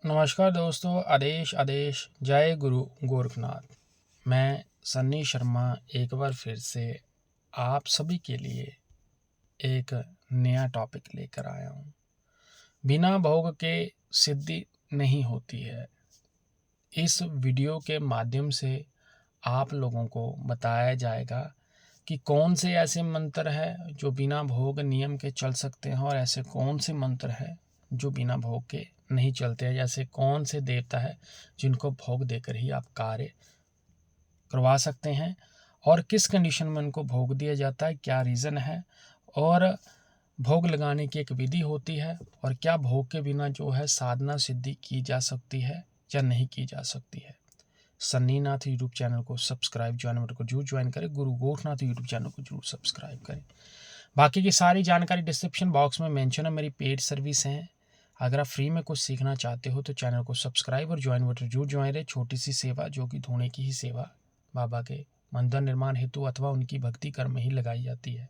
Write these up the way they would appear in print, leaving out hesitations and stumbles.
नमस्कार दोस्तों, आदेश आदेश जय गुरु गोरखनाथ। मैं सन्नी शर्मा एक बार फिर से आप सभी के लिए एक नया टॉपिक लेकर आया हूँ। बिना भोग के सिद्धि नहीं होती है। इस वीडियो के माध्यम से आप लोगों को बताया जाएगा कि कौन से ऐसे मंत्र है जो बिना भोग नियम के चल सकते हैं और ऐसे कौन से मंत्र है जो बिना भोग के नहीं चलते हैं। जैसे कौन से देवता है जिनको भोग देकर ही आप कार्य करवा सकते हैं और किस कंडीशन में उनको भोग दिया जाता है, क्या रीज़न है, और भोग लगाने की एक विधि होती है, और क्या भोग के बिना जो है साधना सिद्धि की जा सकती है या नहीं की जा सकती है। सन्नीनाथ यूट्यूब चैनल को सब्सक्राइब बटन को जरूर ज्वाइन करें। गुरु गोरखनाथ यूट्यूब चैनल को जरूर सब्सक्राइब करें। बाकी की सारी जानकारी डिस्क्रिप्शन बॉक्स में मेंशन है। मेरी पेड सर्विस हैं। अगर आप फ्री में कुछ सीखना चाहते हो तो चैनल को सब्सक्राइब और ज्वाइन बटन जरूर ज्वाइन रहे। छोटी सी सेवा जो कि धोने की ही सेवा बाबा के मंदिर निर्माण हेतु अथवा उनकी भक्ति कर्म में ही लगाई जाती है।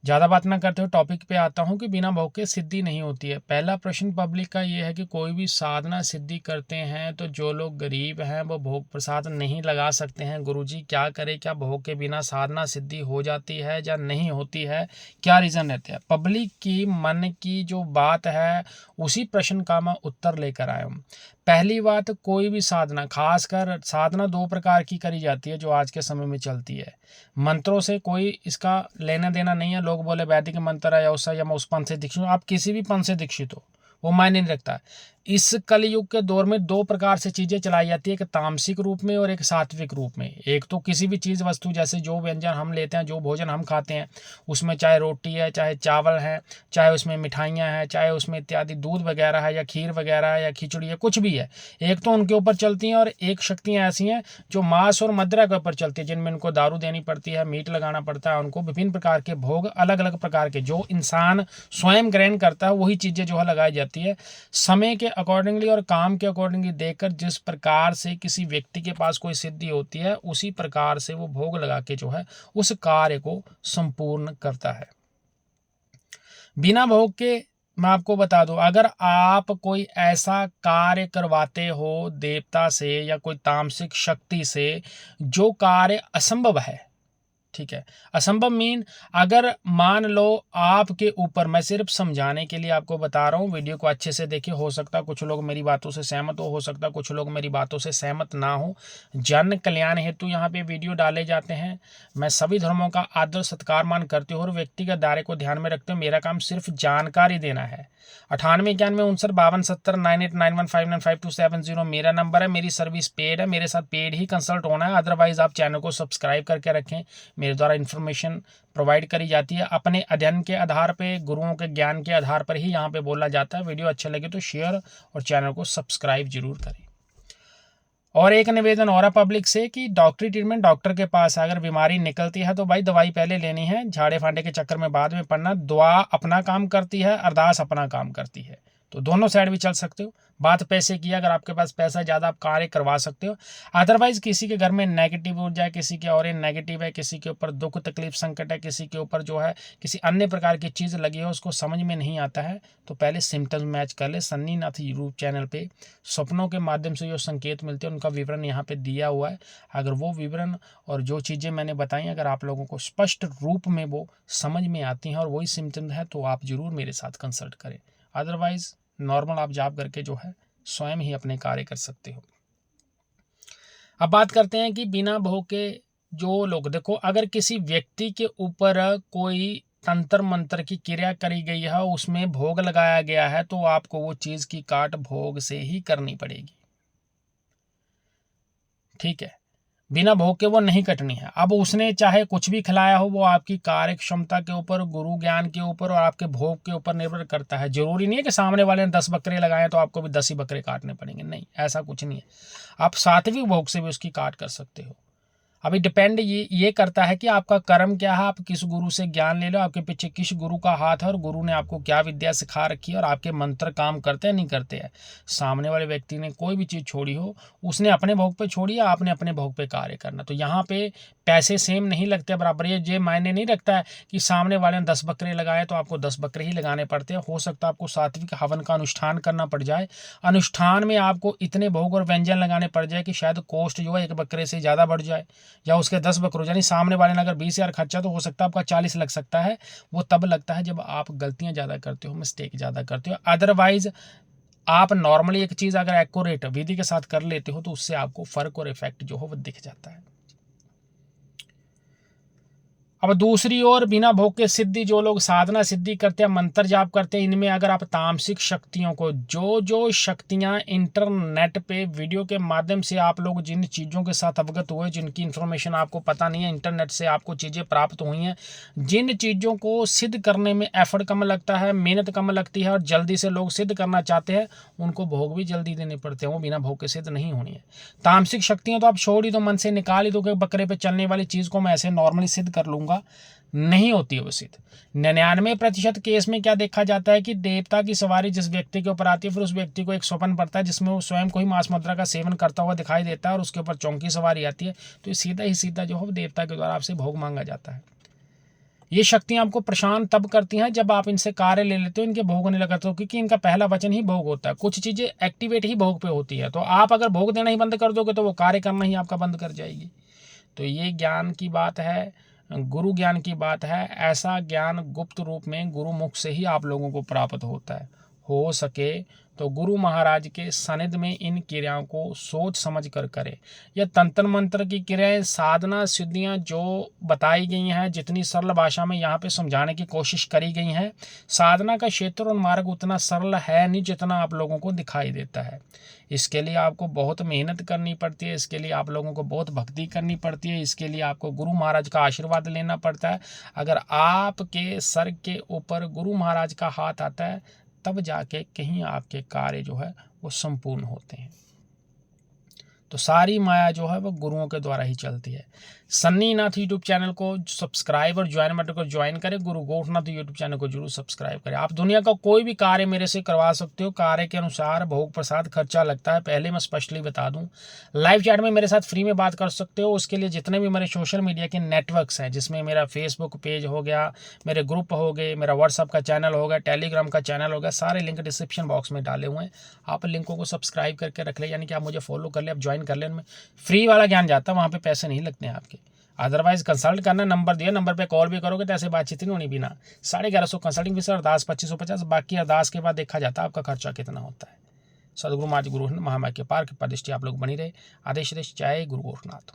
ज़्यादा बात ना करते हुए टॉपिक पे आता हूँ कि बिना भोग के सिद्धि नहीं होती है। पहला प्रश्न पब्लिक का ये है कि कोई भी साधना सिद्धि करते हैं तो जो लोग गरीब हैं वो भोग प्रसाद नहीं लगा सकते हैं। गुरुजी क्या करें, क्या भोग के बिना साधना सिद्धि हो जाती है या नहीं होती है, क्या रीज़न रहते हैं। पब्लिक की मन की जो बात है उसी प्रश्न का मैं उत्तर लेकर आया हूँ। पहली बात, कोई भी साधना, खासकर साधना दो प्रकार की करी जाती है जो आज के समय में चलती है। मंत्रों से कोई इसका लेना देना नहीं है। लोग बोले वैदिक मंत्र है या उससे या मैं उस पंथ से दीक्षित हूँ, आप किसी भी पंथ से दीक्षित हो, वो मायने नहीं रखता है। इस कलयुग के दौर में दो प्रकार से चीज़ें चलाई जाती है, एक तामसिक रूप में और एक सात्विक रूप में। एक तो किसी भी चीज़ वस्तु, जैसे जो व्यंजन हम लेते हैं, जो भोजन हम खाते हैं, उसमें चाहे रोटी है, चाहे चावल है, चाहे उसमें मिठाइयाँ हैं, चाहे उसमें इत्यादि दूध वगैरह है या खीर वगैरह है या खिचड़ी है, कुछ भी है, एक तो उनके ऊपर चलती हैं। और एक शक्तियाँ ऐसी हैं जो मांस और मदिरा के ऊपर चलती है, जिनमें उनको दारू देनी पड़ती है, मीट लगाना पड़ता है। उनको विभिन्न प्रकार के भोग, अलग अलग प्रकार के, जो इंसान स्वयं ग्रहण करता है वही चीज़ें जो है लगाई जाती है। समय के अकॉर्डिंगली और काम के अकॉर्डिंगली देखकर जिस प्रकार से किसी व्यक्ति के पास कोई सिद्धि होती है उसी प्रकार से वो भोग लगा के जो है उस कार्य को संपूर्ण करता है। बिना भोग के मैं आपको बता दूं, अगर आप कोई ऐसा कार्य करवाते हो देवता से या कोई तामसिक शक्ति से जो कार्य असंभव है, ठीक है, असंभव मीन, अगर मान लो आपके ऊपर, मैं सिर्फ समझाने के लिए आपको बता रहा हूँ, वीडियो को अच्छे से देखिए। हो सकता कुछ लोग मेरी बातों से सहमत हो सकता कुछ लोग मेरी बातों से सहमत ना हो। जन कल्याण हेतु यहाँ पे वीडियो डाले जाते हैं। मैं सभी धर्मों का आदर सत्कार मान करते हुए और व्यक्तिगत दायरे को ध्यान में रखते हुए मेरा काम सिर्फ जानकारी देना है। 9891595270 मेरा नंबर है। मेरी सर्विस पेड है, मेरे साथ पेड ही कंसल्ट होना है। अदरवाइज आप चैनल को सब्सक्राइब करके रखें। मेरे द्वारा इन्फॉर्मेशन प्रोवाइड करी जाती है अपने अध्ययन के आधार पे, गुरुओं के ज्ञान के आधार पर ही यहाँ पे बोला जाता है। वीडियो अच्छे लगे तो शेयर और चैनल को सब्सक्राइब जरूर करें। और एक निवेदन और है पब्लिक से कि डॉक्टरी ट्रीटमेंट डॉक्टर के पास है। अगर बीमारी निकलती है तो भाई दवाई पहले लेनी है, झाड़े फांडे के चक्कर में बाद में पड़ना। दुआ अपना काम करती है, अरदास अपना काम करती है, तो दोनों साइड भी चल सकते हो। बात पैसे की, अगर आपके पास पैसा ज़्यादा आप कार्य करवा सकते हो। अदरवाइज किसी के घर में नेगेटिव ऊर्जा है, किसी के और नेगेटिव है, किसी के ऊपर दुख तकलीफ संकट है, किसी के ऊपर जो है किसी अन्य प्रकार की चीज़ लगी हो, उसको समझ में नहीं आता है, तो पहले सिम्टम्स मैच कर ले। सन्नीनाथ यूट्यूब चैनल पे सपनों के माध्यम से जो संकेत मिलते हैं उनका विवरण यहाँ पे दिया हुआ है। अगर वो विवरण और जो चीज़ें मैंने बताई अगर आप लोगों को स्पष्ट रूप में वो समझ में आती हैं और वही सिम्टम्स है तो आप जरूर मेरे साथ कंसल्ट करें। अदरवाइज नॉर्मल आप जॉब करके जो है स्वयं ही अपने कार्य कर सकते हो। अब बात करते हैं कि बिना भोग के जो लोग, देखो, अगर किसी व्यक्ति के ऊपर कोई तंत्र मंत्र की क्रिया करी गई है, उसमें भोग लगाया गया है, तो आपको वो चीज की काट भोग से ही करनी पड़ेगी, ठीक है। बिना भोग के वो नहीं कटनी है। अब उसने चाहे कुछ भी खिलाया हो, वो आपकी कार्य क्षमता के ऊपर, गुरु ज्ञान के ऊपर और आपके भोग के ऊपर निर्भर करता है। जरूरी नहीं है कि सामने वाले ने 10 बकरे लगाए तो आपको भी 10 ही बकरे काटने पड़ेंगे, नहीं, ऐसा कुछ नहीं है। आप 7वें भोग से भी उसकी काट कर सकते हो। अभी डिपेंड ये करता है कि आपका कर्म क्या है, आप किस गुरु से ज्ञान ले लो, आपके पीछे किस गुरु का हाथ है और गुरु ने आपको क्या विद्या सिखा रखी है और आपके मंत्र काम करते हैं नहीं करते हैं। सामने वाले व्यक्ति ने कोई भी चीज़ छोड़ी हो, उसने अपने भोग पे छोड़ी है, आपने अपने भोग पे कार्य करना। तो यहाँ पे पैसे सेम नहीं लगते बराबर। ये मायने नहीं रखता है कि सामने वाले ने 10 बकरे लगाए तो आपको 10 बकरे ही लगाने पड़ते हैं। हो सकता है आपको सात्विक हवन का अनुष्ठान करना पड़ जाए, अनुष्ठान में आपको इतने भोग और व्यंजन लगाने पड़ जाए कि शायद कॉस्ट जो है 1 बकरे से ज़्यादा बढ़ जाए या उसके 10 बकरों, यानी सामने वाले ने अगर 20,000 खर्चा तो हो सकता है आपका 40 लग सकता है। वो तब लगता है जब आप गलतियां ज़्यादा करते हो, मिस्टेक ज़्यादा करते हो। अदरवाइज आप नॉर्मली एक चीज़ अगर एक्यूरेट विधि के साथ कर लेते हो तो उससे आपको फर्क और इफेक्ट जो हो वो दिख जाता है। अब दूसरी ओर बिना भोग के सिद्धि जो लोग साधना सिद्धि करते हैं, मंत्र जाप करते हैं, इनमें अगर आप तामसिक शक्तियों को, जो शक्तियां इंटरनेट पे वीडियो के माध्यम से आप लोग जिन चीज़ों के साथ अवगत हुए, जिनकी इन्फॉर्मेशन आपको पता नहीं है, इंटरनेट से आपको चीज़ें प्राप्त हुई हैं, जिन चीज़ों को सिद्ध करने में एफर्ट कम लगता है, मेहनत कम लगती है और जल्दी से लोग सिद्ध करना चाहते हैं, उनको भोग भी जल्दी देने पड़ते हैं, वो बिना भोग के सिद्ध नहीं होनी है। तामसिक शक्तियाँ तो आप छोड़ ही दो, मन से निकाल ही दो कि बकरे पे चलने वाली चीज़ को मैं ऐसे नॉर्मली सिद्ध कर लूँगा, नहीं होती है वो सिद्ध। 99% केस में क्या देखा जाता है कि देवता की सवारी जिस व्यक्ति के ऊपर आती है, फिर उस व्यक्ति को एक स्वप्न पड़ता है जिसमें वो स्वयं को ही मांस मुद्रा का सेवन करता हुआ दिखाई देता है और उसके ऊपर चौंकी सवारी आती है, तो सीधा ही सीधा जो है देवता के द्वारा आपसे भोग मांगा जाता है। ये शक्तियां आपको परेशान तब करती हैं जब आप इनसे कार्य ले लेते हो, इनके भोग होने लगते हो, क्योंकि इनका पहला वचन ही भोग होता है। कुछ चीज़ें एक्टिवेट ही भोग पे होती है, तो आप अगर भोग देना ही बंद कर दोगे तो वो कार्य करना ही आपका बंद कर जाएगी। तो ये ज्ञान की बात है, गुरु ज्ञान की बात है। ऐसा ज्ञान गुप्त रूप में गुरुमुख से ही आप लोगों को प्राप्त होता है। हो सके तो गुरु महाराज के सानिध्य में इन क्रियाओं को सोच समझ कर करें। यह तंत्र मंत्र की क्रियाएं, साधना सिद्धियां जो बताई गई हैं, जितनी सरल भाषा में यहाँ पे समझाने की कोशिश करी गई हैं, साधना का क्षेत्र और मार्ग उतना सरल है नहीं जितना आप लोगों को दिखाई देता है। इसके लिए आपको बहुत मेहनत करनी पड़ती है, इसके लिए आप लोगों को बहुत भक्ति करनी पड़ती है, इसके लिए आपको गुरु महाराज का आशीर्वाद लेना पड़ता है। अगर आपके सर के ऊपर गुरु महाराज का हाथ आता है तब जाके कहीं आपके कार्य जो है वो संपूर्ण होते हैं। तो सारी माया जो है वो गुरुओं के द्वारा ही चलती है। सन्नी नाथ यूट्यूब चैनल को सब्सक्राइब और ज्वाइन बटन को ज्वाइन करें। गुरु गोरखनाथ यूट्यूब चैनल को जरूर सब्सक्राइब करें। आप दुनिया का कोई भी कार्य मेरे से करवा सकते हो, कार्य के अनुसार भोग प्रसाद खर्चा लगता है, पहले मैं स्पष्टली बता दूं। लाइव चैट में मेरे साथ फ्री में बात कर सकते हो। उसके लिए जितने भी मेरे सोशल मीडिया के नेटवर्क्स हैं, जिसमें मेरा फेसबुक पेज हो गया, मेरे ग्रुप हो गए, मेरा व्हाट्सअप का चैनल हो गया, टेलीग्राम का चैनल हो गया, सारे लिंक डिस्क्रिप्शन बॉक्स में डाले हुए हैं। आप लिंकों को सब्सक्राइब करके रख ले, यानी कि आप मुझे फॉलो कर ले, आप ज्वाइन कर ले। उनमें फ्री वाला ज्ञान जाता है, वहाँ पे पैसे नहीं लगते हैं आपके। अदरवाइज कंसल्ट करना, नंबर दिया, नंबर पे कॉल भी करोगे तो ऐसे बातचीत नहीं होनी बिना। 1150 कंसल्टिंग फीस, अरदास 2550, बाकी अरदास के बाद देखा जाता है आपका खर्चा कितना होता है। सदगुरु महाराज गुरु महामाया के पार कृपा दृष्टि आप लोग बनी रहे। आदेश जय गुरु गोरखनाथ।